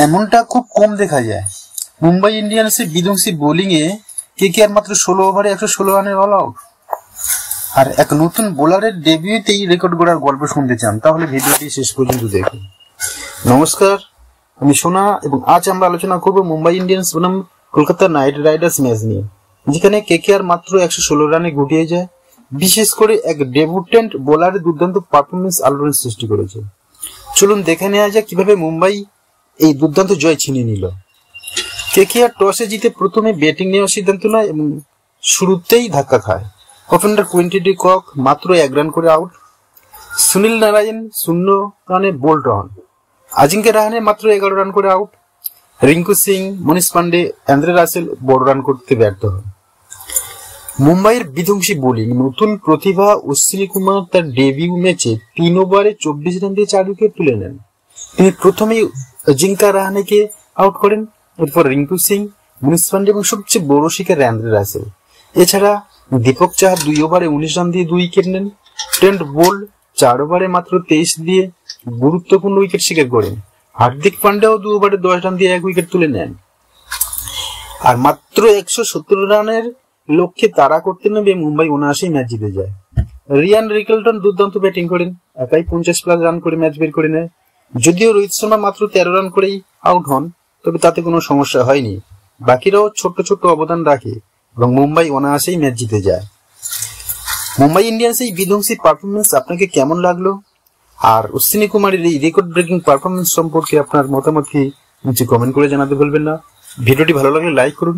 এমনটা খুব কম দেখা যায়। মুম্বাই ইন্ডিয়ান্সের বিধ্বংসী বোলিং এ কেকেআর মাত্র 16 ওভারে 116 রানের অল আউট। আর এক নতুন বোলারের ডেবিউতেই রেকর্ড গড়ার গল্প শুনতে চান, তাহলে ভিডিওটি শেষ পর্যন্ত দেখুন। নমস্কার, আমি সোনা এবং আজ আমরা আলোচনা করব মুম্বাই ইন্ডিয়ান্স বনাম কলকাতা নাইট রাইডার্স ম্যাচ নিয়ে, যেখানে কেকেআর মাত্র 116 রানে গুটিয়ে যায়। বিশেষ করে এক ডেবিউটেন্ট বোলারের দুর্দান্ত পারফরমেন্স আলোড়ন সৃষ্টি করেছে। চলুন দেখে নেওয়া যাক কিভাবে মুম্বাই এই দুর্দান্ত জয় ছিনিয়ে নিল। কেকেআর টসে জিতে প্রথমে ব্যাটিং নেওয়ার সিদ্ধান্ত নেয় এবং শুরুতেই ধাক্কা খায়। ওপেনার কুইন্টন ডি কক মাত্র 1 রান করে আউট। সুনীল নারায়ণ 0 রানে বোল্ড হন। আজিঙ্ক্য রাহানে মাত্র 11 রান করে আউট। রিঙ্কু সিং, মনীষ পান্ডে, অ্যান্দ্রে রাসেল বড় রান করতে ব্যর্থ হন। মুম্বাইয়ের বিধ্বংসী বোলিং, নতুন প্রতিভা অশ্বিনী কুমার তার ডেবিউ ম্যাচে 3 ওভারে 24 রান দিয়ে 4 উইকেট তুলে নেন। তিনি প্রথমেই আজিঙ্ক্য রাহানেকে আউট করেন, এরপর রিঙ্কু সিং, মনীষ পান্ডে এবং সবচেয়ে বড় শিকার অ্যান্দ্রে রাসেল। এছাড়া দীপক চাহার 2 ওভারে 19 রান দিয়ে 2 উইকেট নেন। ট্রেন্ট বোল্ট 4 ওভারে মাত্র 23 দিয়ে গুরুত্বপূর্ণ উইকেট শিকার করেন। হার্দিক পান্ডেও 2 ওভারে 10 রান দিয়ে 1 উইকেট তুলে নেন। আর মাত্র 117 রানের লক্ষ্যে তাড়া করতে নেমে মুম্বাই 79 ম্যাচ জিতে যায়। রিয়ান রিকেলটন দুর্দান্ত ব্যাটিং করেন, একাই 50+ রান করে ম্যাচ বের করে নেয়। যদিও রোহিত শর্মা মাত্র 13 রান করেই আউট হন, তবে তাতে কোনো সমস্যা হয়নি। বাকিরাও ছোট্ট ছোট্ট অবদান রাখে এবং মুম্বাই 79 ম্যাচ জিতে যায়। মুম্বাই ইন্ডিয়ান্স এই বিধ্বংসী পারফরমেন্স আপনাকে কেমন লাগলো? আর অশ্বিনী কুমারের এই রেকর্ড ব্রেকিং পারফরমেন্স সম্পর্কে আপনার মতামত কি নিচে কমেন্ট করে জানাতে ভুলবেন না। ভিডিওটি ভালো লাগলে লাইক করুন।